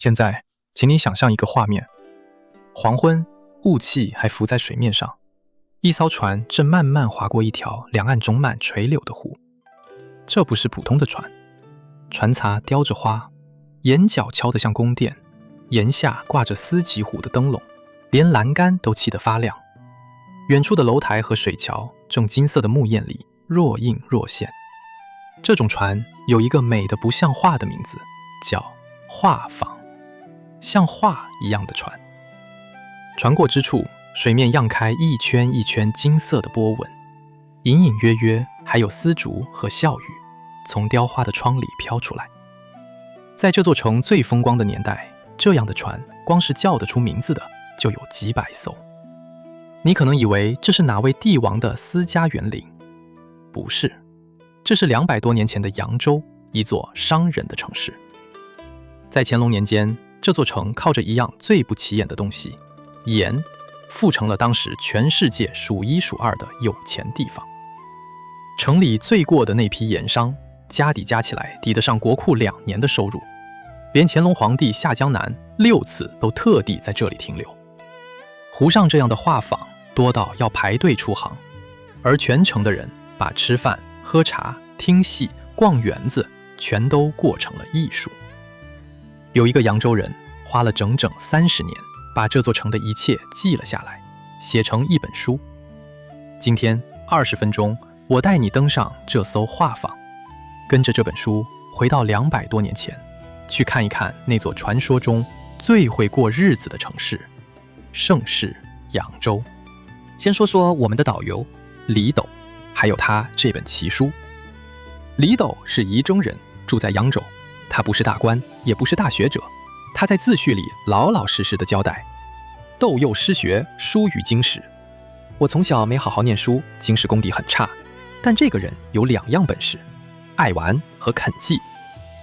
现在，请你想象一个画面：黄昏，雾气还浮在水面上，一艘船正慢慢划过一条两岸种满垂柳的湖。这不是普通的船，船槽雕着花，檐角敲得像宫殿，檐下挂着丝极湖的灯笼，连栏杆都砌得发亮。远处的楼台和水桥正金色的木焰里若隐若现。这种船有一个美得不像话的名字，叫画舫，像画一样的船。船过之处，水面漾开一圈一圈金色的波纹，隐隐约约还有丝竹和笑语从雕花的窗里飘出来。在这座城最风光的年代，这样的船光是叫得出名字的就有几百艘。你可能以为这是哪位帝王的私家园林，不是，这是200多年前的扬州，一座商人的城市。在乾隆年间，这座城靠着一样最不起眼的东西——盐，富成了当时全世界数1数2的有钱地方。城里最过的那批盐商，家底加起来抵得上国库2年的收入，连乾隆皇帝下江南6次都特地在这里停留。湖上这样的画舫多到要排队出行，而全城的人把吃饭、喝茶、听戏、逛园子全都过成了艺术。有一个扬州人花了整整30年，把这座城的一切记了下来，写成一本书。今天20分钟，我带你登上这艘画舫，跟着这本书回到200多年前，去看一看那座传说中最会过日子的城市——盛世扬州。先说说我们的导游李斗，还有他这本奇书。李斗是仪征人，住在扬州。他不是大官，也不是大学者。他在自序里老老实实的交代：窦幼失学，疏于经史。我从小没好好念书，经史功底很差。但这个人有2样本事：爱玩和肯记。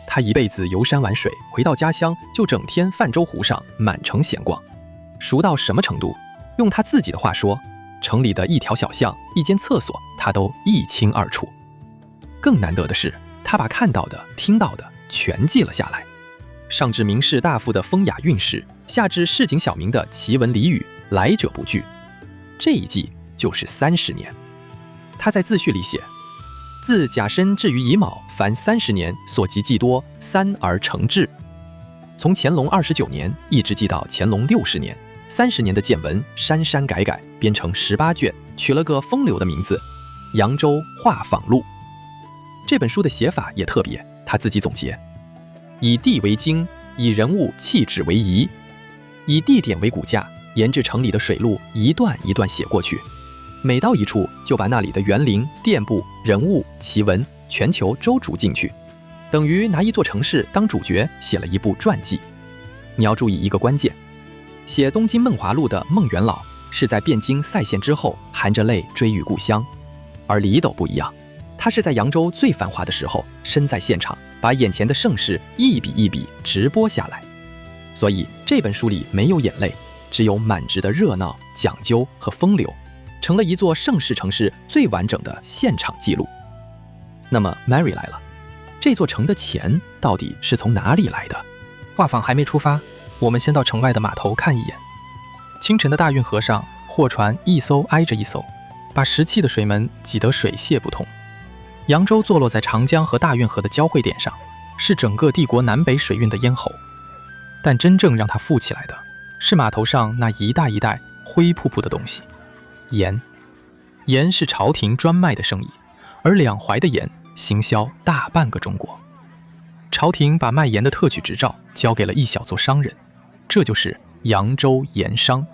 他一辈子游山玩水，回到家乡就整天泛舟湖上满城闲逛。熟到什么程度？用他自己的话说，城里的一条小巷、一间厕所，他都一清二楚。更难得的是，他把看到的、听到的全记了下来，上至名士大夫的风雅韵事，下至市井小民的奇闻俚语，来者不拒。这一记就是30年。他在自序里写：自甲申至于乙卯，凡30年，所及记多，3而成志。从乾隆29年一直记到乾隆60年，30年的见闻，删删改改，编成18卷，取了个风流的名字——《扬州画舫录》。这本书的写法也特别，他自己总结：以地为经，以人物气质为仪，以地点为骨架，沿着城里的水路一段一段写过去。每到一处，就把那里的园林、店铺、人物、奇闻全球周逐进去，等于拿一座城市当主角写了一部传记。你要注意一个关键：写《东京梦华录》的孟元老是在汴京塞县之后，含着泪追忆故乡，而李斗不一样。他是在扬州最繁华的时候，身在现场，把眼前的盛世一笔一笔直播下来。所以这本书里没有眼泪，只有满纸的热闹、讲究和风流，成了一座盛世城市最完整的现场记录。那么 Mary 来了，这座城的钱到底是从哪里来的？画舫还没出发，我们先到城外的码头看一眼。清晨的大运河上，货船一艘挨着一艘，把石砌的水门挤得水泄不通。扬州坐落在长江和大运河的交汇点上，是整个帝国南北水运的咽喉。但真正让它富起来的，是码头上那一袋一袋灰扑扑的东西——盐。盐是朝廷专卖的生意，而2淮的盐行销大半个中国。朝廷把卖盐的特许执照交给了一小撮商人，这就是扬州盐商。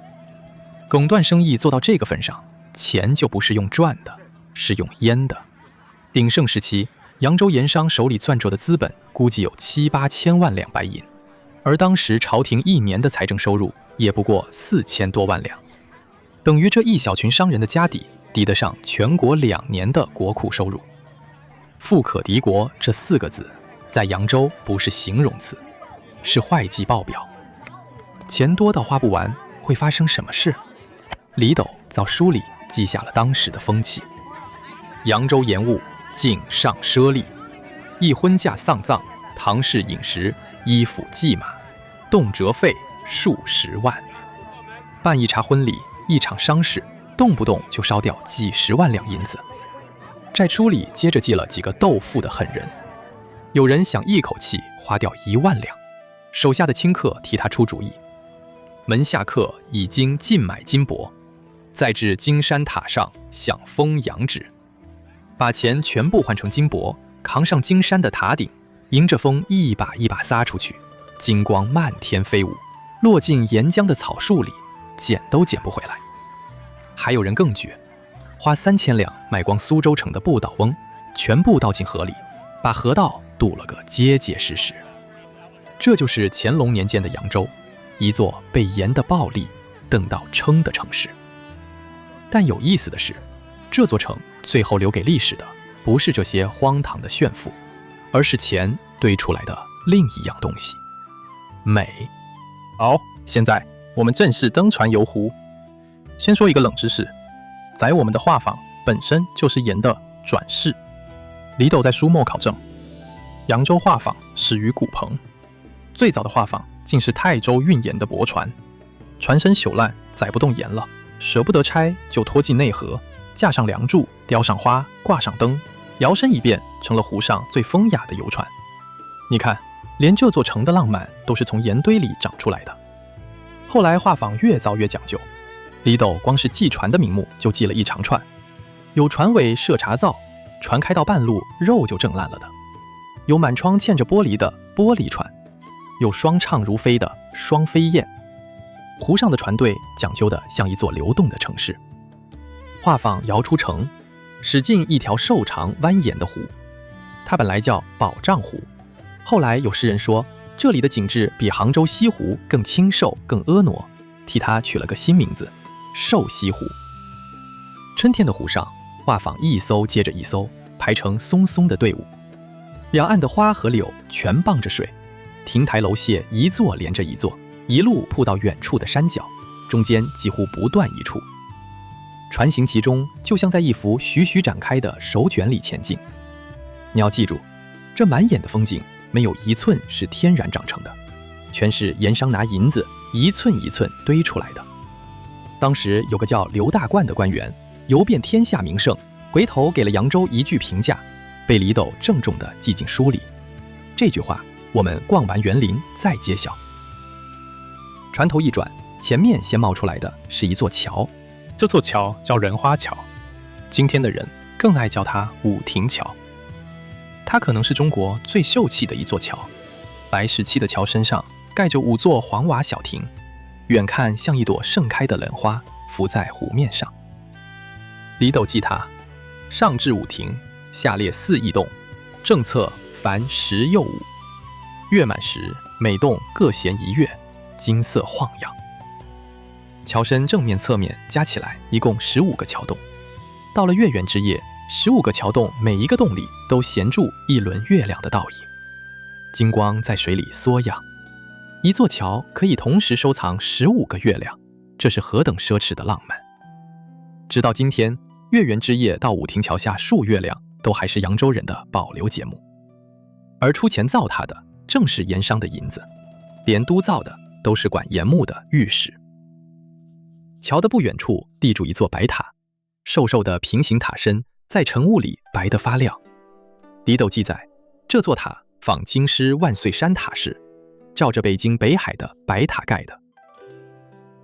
垄断生意做到这个份上，钱就不是用赚的，是用淹的。鼎盛时期，扬州盐商手里攥着的资本估计有7、8千万两白银，而当时朝廷1年的财政收入也不过4000多万两，等于这一小群商人的家底抵得上全国2年的国库收入。富可敌国这4个字，在扬州不是形容词，是会计报表。钱多到花不完，会发生什么事？李斗在书里记下了当时的风气：扬州盐务敬上奢利，一婚嫁丧葬，堂氏饮食，衣服祭马，动辄费数十万。办一茬婚礼，一场丧事，动不动就烧掉几十万两银子。债书里接着记了几个斗富的狠人，有人想一口气花掉1万两，手下的亲客替他出主意。门下客已经尽买金帛，再至金山塔上享封羊旨，把钱全部换成金帛，扛上金山的塔顶，迎着风一把一把撒出去，金光漫天飞舞，落进沿江的草树里，捡都捡不回来。还有人更绝，花3000两买光苏州城的不倒翁，全部倒进河里，把河道堵了个结结实实。这就是乾隆年间的扬州，一座被盐的暴力瞪到撑的城市。但有意思的是，这座城最后留给历史的不是这些荒唐的炫富，而是钱堆出来的另一样东西——美。好，现在我们正式登船游湖。先说一个冷知识，载我们的画舫本身就是盐的转世。李斗在书末考证，扬州画舫始于古彭，最早的画舫竟是泰州运盐的驳船，船身朽烂，载不动盐了，舍不得拆，就拖进内河，架上梁柱，雕上花，挂上灯，摇身一变成了湖上最风雅的游船。你看，连这座城的浪漫都是从盐堆里长出来的。后来画舫越造越讲究，李斗光是记船的名目就记了一长串，有船尾设茶灶，船开到半路肉就挣烂了的；有满窗嵌着玻璃的玻璃船；有双畅如飞的双飞燕。湖上的船队讲究的像一座流动的城市。画舫摇出城，驶进一条瘦长蜿蜒的湖，它本来叫宝障湖，后来有诗人说这里的景致比杭州西湖更清瘦更婀娜，替它取了个新名字瘦西湖。春天的湖上，画舫一艘接着一艘排成松松的队伍，两岸的花和柳全傍着水，亭台楼榭一座连着一座，一路铺到远处的山脚，中间几乎不断一处。船行其中，就像在一幅徐徐展开的手卷里前进。你要记住，这满眼的风景没有一寸是天然长成的，全是盐商拿银子一寸一寸堆出来的。当时有个叫刘大冠的官员，游遍天下名胜，回头给了扬州一句评价，被李斗郑重地记进书里。这句话我们逛完园林再揭晓。船头一转，前面先冒出来的是一座桥，这座桥叫仁花桥，今天的人更爱叫它武亭桥。它可能是中国最秀气的一座桥，白石砌的桥身上盖着5座黄瓦小亭，远看像一朵盛开的莲花浮在湖面上。李斗记它：上至五亭，下列4翼洞，正侧凡10又5，月满时，每洞各衔1月，金色晃漾。桥身正面侧面加起来一共15个桥洞，到了月圆之夜，15个桥洞每一个洞里都衔住一轮月亮的倒影，金光在水里缩漾。一座桥可以同时收藏15个月亮，这是何等奢侈的浪漫。直到今天，月圆之夜到武亭桥下数月亮都还是扬州人的保留节目，而出钱造它的正是盐商的银子，连督造的都是管盐牧的御史。桥的不远处立住一座白塔，瘦瘦的平行塔身在晨雾里白得发亮。李斗记载，这座塔仿京师万岁山塔式，照着北京北海的白塔盖的。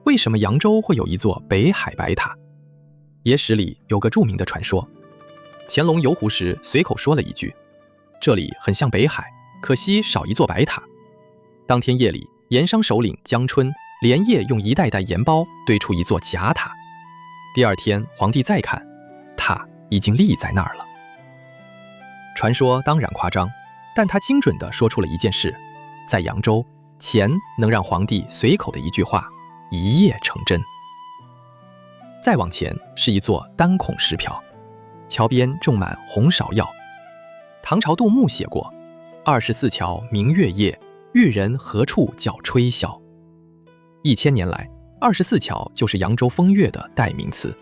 为什么扬州会有一座北海白塔？野史里有个著名的传说，乾隆游湖时随口说了一句：这里很像北海，可惜少一座白塔。当天夜里，盐商首领江春连夜用一袋袋盐包堆出一座假塔。第二天皇帝再看，塔已经立在那儿了。传说当然夸张，但他精准地说出了一件事：在扬州，钱能让皇帝随口的一句话一夜成真。再往前是一座单孔石瓢，桥边种满红芍药。唐朝杜牧写过：24桥明月夜，玉人何处教吹箫。1000年来，24桥就是扬州风月的代名词。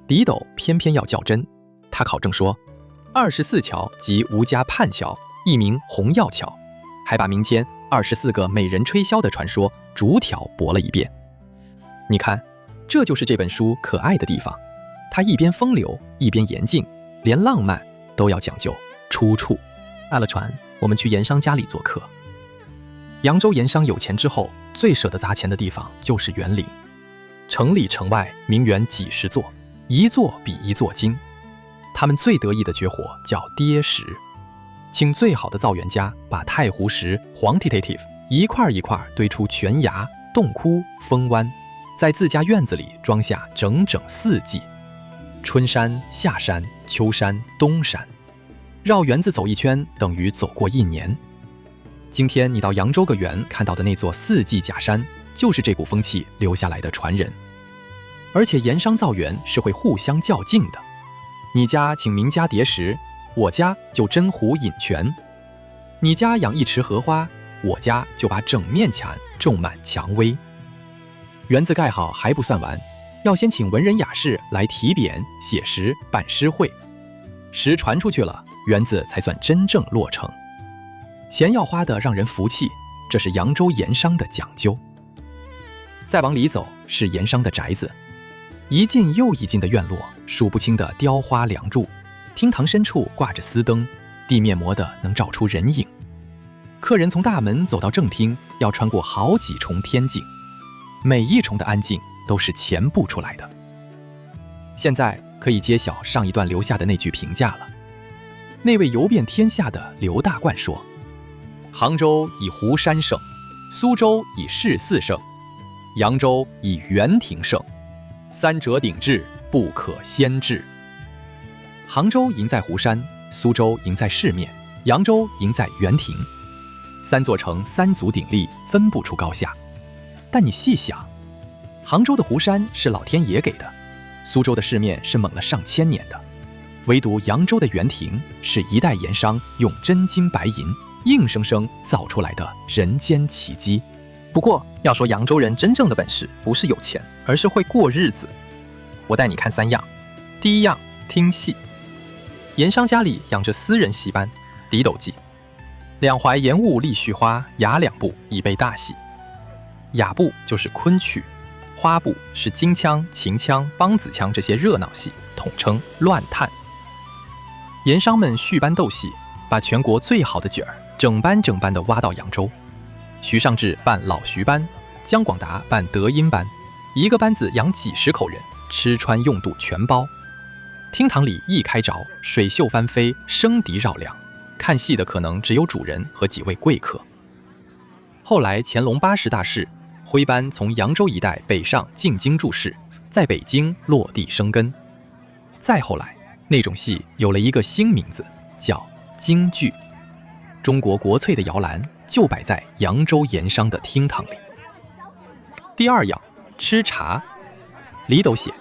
李斗偏偏要较真，他考证说，24桥即吴家泮桥，亦名红药桥，还把民间24个美人吹箫的传说逐条驳了一遍。你看，这就是这本书可爱的地方，它一边风流，一边严谨，连浪漫都要讲究出处。下了船，我们去盐商家里做客。扬州盐商有钱之后，最舍得砸钱的地方就是园林。城里城外名园几十座，一座比一座精。他们最得意的绝活叫跌石，请最好的造园家把太湖石、黄体 tative 一块一块堆出泉崖、洞窟、峰湾，在自家院子里装下整整4季：春山、夏山、秋山、冬山。绕园子走一圈，等于走过1年。今天你到扬州个园看到的那座4季假山，就是这股风气留下来的传人。而且盐商造园是会互相较劲的，你家请名家叠石，我家就真湖引泉；你家养1池荷花，我家就把整面墙种满蔷薇。园子盖好还不算完，要先请文人雅士来题匾、写诗、办诗会。诗传出去了，园子才算真正落成。钱要花得让人服气，这是扬州盐商的讲究。再往里走是盐商的宅子，一进又一进的院落，数不清的雕花梁柱，厅堂深处挂着丝灯，地面磨得能照出人影。客人从大门走到正厅，要穿过好几重天井，每一重的安静都是钱布出来的。现在可以揭晓上一段留下的那句评价了。那位游遍天下的刘大冠说：杭州以湖山胜，苏州以市四胜，扬州以园亭胜，三者鼎峙，不可先治。杭州赢在湖山，苏州赢在市面，扬州赢在园亭。3座城3足鼎立，分不出高下。但你细想，杭州的湖山是老天爷给的，苏州的市面是猛了上千年的，唯独扬州的园亭是一代盐商用真金白银硬生生造出来的人间奇迹。不过要说扬州人真正的本事，不是有钱，而是会过日子。我带你看3样。第一样，听戏。盐商家里养着私人戏班，李斗记。两淮盐务立絮花，雅2部已备大戏。雅部就是昆曲，花部是京腔、秦腔、梆子腔这些热闹戏，统称乱探。盐商们续班斗戏，把全国最好的角儿整班整班地挖到扬州。徐尚志办老徐班，姜广达办德音班，一个班子养几10口人，吃穿用度全包。厅堂里一开着，水袖翻飞，笙笛绕梁，看戏的可能只有主人和几位贵客。后来乾隆80大仕，徽班从扬州一带北上进京驻仕，在北京落地生根。再后来，那种戏有了一个新名字，叫京剧。中国国粹的摇篮就摆在扬州盐商的厅堂里。第二样，吃茶。李斗写：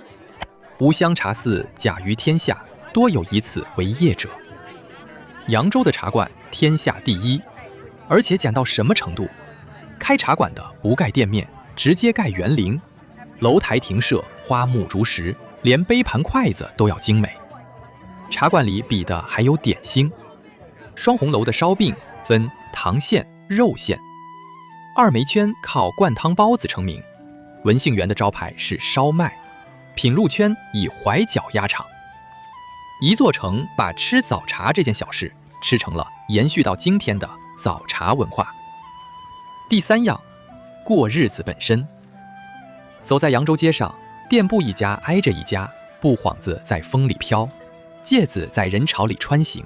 吾乡茶肆甲于天下，多有以此为业者。扬州的茶馆天下第一，而且讲到什么程度？开茶馆的不盖店面，直接盖园林，楼台亭舍花木竹石，连杯盘筷子都要精美。茶馆里比的还有点心，双红楼的烧饼分糖馅、肉馅，二梅圈靠灌汤包子成名，文杏园的招牌是烧麦，品路圈以怀角压场。一座城把吃早茶这件小事吃成了延续到今天的早茶文化。第三样，过日子本身。走在扬州街上，店铺一家挨着一家，布幌子在风里飘，芥子在人潮里穿行，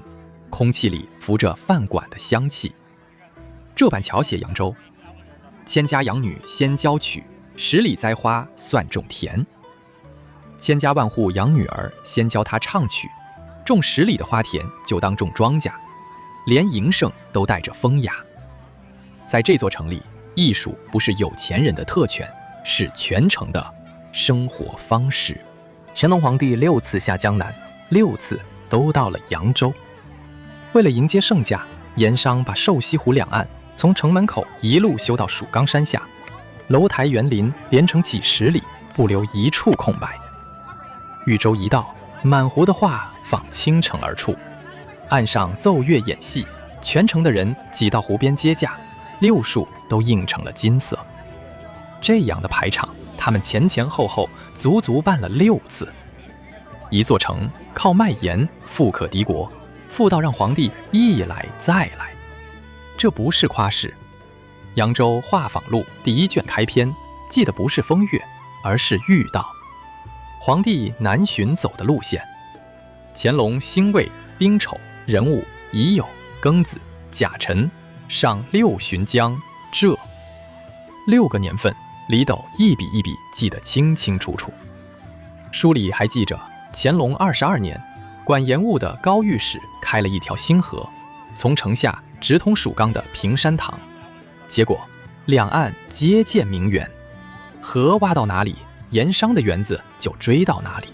空气里浮着饭馆的香气。这板桥写扬州：千家养女先教曲，10里栽花算种田。千家万户养女儿，先教她唱曲，种10里的花田就当种庄稼，连营生都带着风雅。在这座城里，艺术不是有钱人的特权，是全城的生活方式。乾隆皇帝6次下江南，6次都到了扬州。为了迎接圣驾，盐商把瘦西湖两岸从城门口一路修到蜀冈山下，楼台园林连成几10里，不留一处空白。豫州一到，满湖的画仿倾城而出，岸上奏乐演戏，全城的人挤到湖边接驾， 6树都映成了金色。这样的排场，他们前前后后足足办了6次。一座城靠卖盐富可敌国，富到让皇帝一来再来。这不是夸饰。扬州画舫录第1卷开篇记的不是风月，而是御道。皇帝南巡走的路线，乾隆、辛未、丁丑、壬午、乙酉、庚子、甲辰上6巡江浙，6个年份，李斗一笔一笔记得清清楚楚。书里还记着乾隆22年，管盐务的高御史开了一条新河，从城下直通蜀冈的平山塘，结果两岸皆见名园，河挖到哪里，盐商的园子就追到哪里。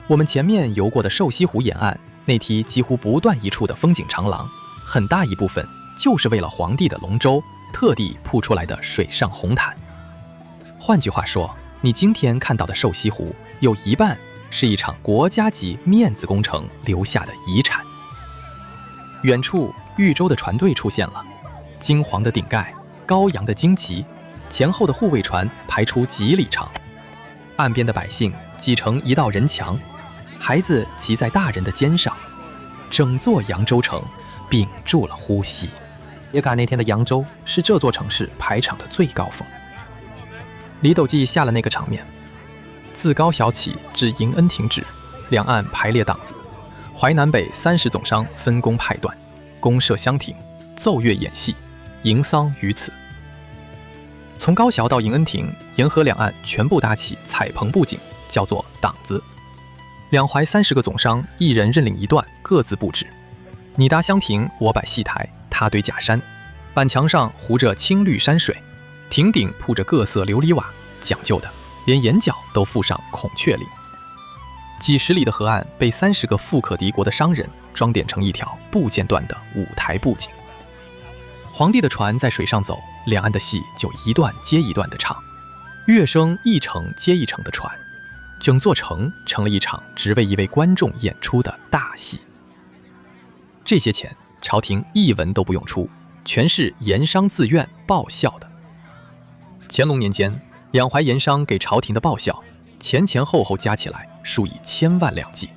我们前面游过的瘦西湖沿岸那梯几乎不断一处的风景长廊，很大一部分就是为了皇帝的龙舟特地铺出来的水上红毯。换句话说，你今天看到的瘦西湖有一半是一场国家级面子工程留下的遗产。远处豫州的船队出现了，金黄的顶盖，高扬的旌旗，前后的护卫船排出几里长，岸边的百姓挤成一道人墙，孩子骑在大人的肩上，整座扬州城屏住了呼吸。也赶那天的扬州是这座城市排场的最高峰。李斗记下了那个场面，自高桥起至迎恩亭止，两岸排列档子，淮南北30总商分工派段，公设乡亭，奏乐演戏，迎丧于此。从高桥到迎恩亭，沿河两岸全部搭起彩棚布景，叫做档子。两淮30个总商一人认领一段，各自布置。你搭香亭，我摆戏台，他堆假山，板墙上糊着青绿山水，亭顶铺着各色琉璃瓦，讲究的连檐角都附上孔雀翎。几十里的河岸被30个富可敌国的商人装点成一条不间断的舞台布景。皇帝的船在水上走，两岸的戏就一段接一段的唱，乐声一程接一程的传，整座城成了一场只为一位观众演出的大戏。这些钱朝廷一文都不用出，全是盐商自愿报效的。乾隆年间，两淮盐商给朝廷的报效前前后后加起来数以千万两计，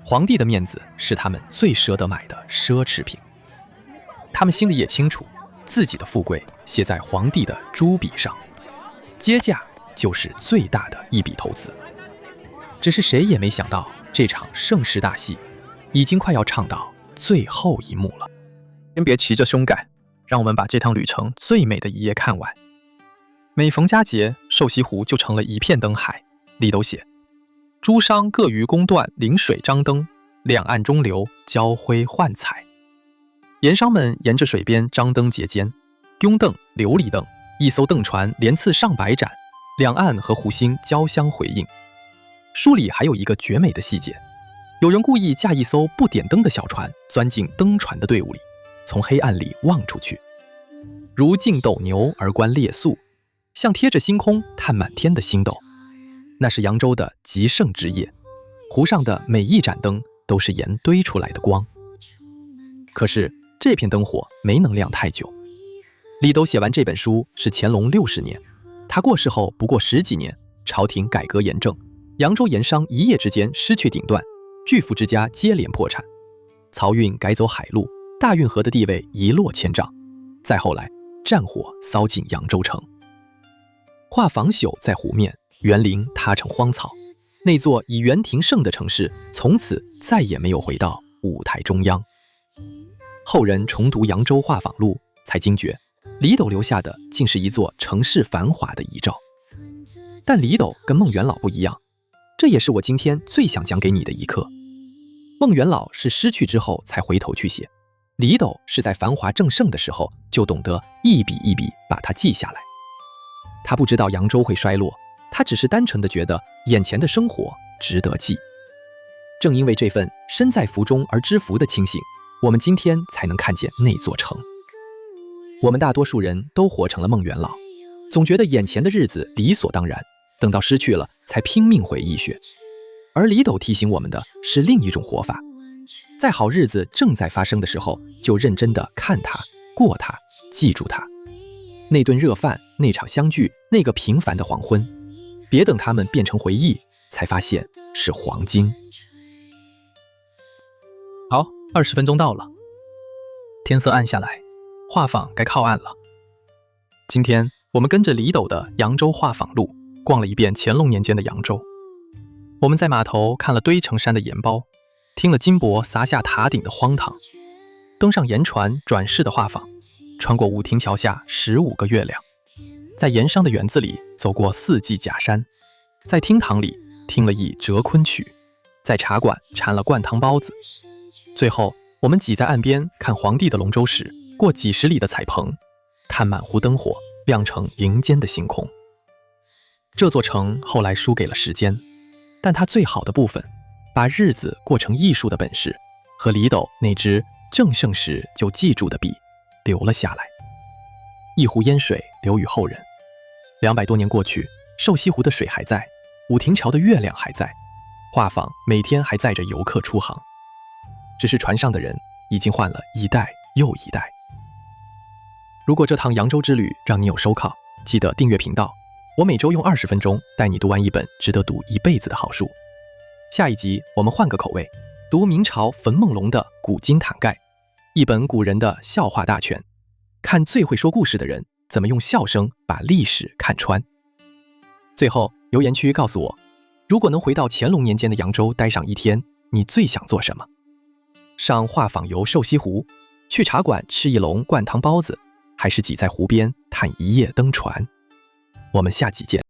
皇帝的面子是他们最舍得买的奢侈品。他们心里也清楚，自己的富贵写在皇帝的朱笔上，接驾就是最大的一笔投资。只是谁也没想到，这场盛世大戏已经快要唱到最后一幕了。先别骑着胸盖，让我们把这趟旅程最美的一页看完。每逢佳节，瘦西湖就成了一片灯海。里斗写：诸商各于宫段临水张灯，两岸中流，交辉焕彩。盐商们沿着水边张灯结尖，拥灯、琉璃灯，一艘灯船连刺上百盏，两岸和湖心交相回应。书里还有一个绝美的细节，有人故意驾一艘不点灯的小船钻进灯船的队伍里，从黑暗里望出去，如竞斗牛而观列宿，像贴着星空探满天的星斗。那是扬州的极盛之夜，湖上的每一盏灯都是盐堆出来的光。可是这片灯火没能亮太久。李斗写完这本书是乾隆60年，他过世后不过10几年，朝廷改革严正，扬州盐商一夜之间失去顶端，巨富之家接连破产，漕运改走海路，大运河的地位一落千丈。再后来，战火烧尽扬州城，画舫朽在湖面，园林塌成荒草，那座以园亭盛的城市从此再也没有回到舞台中央。后人重读扬州画舫录，才惊觉李斗留下的竟是一座城市繁华的遗照。但李斗跟孟元老不一样，这也是我今天最想讲给你的一课。孟元老是失去之后才回头去写，李斗是在繁华正盛的时候就懂得一笔一笔把它记下来。他不知道扬州会衰落，他只是单纯的觉得眼前的生活值得记。正因为这份身在福中而知福的清醒，我们今天才能看见那座城。我们大多数人都活成了孟元老，总觉得眼前的日子理所当然，等到失去了才拼命回忆学。而李斗提醒我们的是另一种活法，在好日子正在发生的时候，就认真的看它、过它，记住它。那顿热饭，那场相聚，那个平凡的黄昏，别等它们变成回忆，才发现是黄金。好，20分钟到了，天色暗下来，画舫该靠岸了。今天我们跟着李斗的扬州画舫路逛了一遍乾隆年间的扬州。我们在码头看了堆成山的盐包，听了金箔砸下塔顶的荒唐，登上盐船转世的画舫，穿过武亭桥下15个月亮，在盐商的园子里走过4季假山，在厅堂里听了一折昆曲，在茶馆馋了灌汤包子。最后我们挤在岸边看皇帝的龙舟时，过几十里的彩棚，看满湖灯火亮成银间的星空。这座城后来输给了时间，但它最好的部分，把日子过成艺术的本事，和李斗那支正盛时就记住的笔留了下来。一湖烟水留与后人，200多年过去，瘦西湖的水还在，武亭桥的月亮还在，画舫每天还载着游客出航，只是船上的人已经换了一代又一代。如果这趟扬州之旅让你有收获，记得订阅频道，我每周用20分钟带你读完一本值得读一辈子的好书。下一集我们换个口味，读明朝冯梦龙的《古今坛盖》，一本古人的笑话大全，看最会说故事的人怎么用笑声把历史看穿。最后留言区告诉我，如果能回到乾隆年间的扬州待上1天，你最想做什么？上画舫游瘦西湖，去茶馆吃一笼灌汤包子，还是挤在湖边看一夜灯船？我们下集见。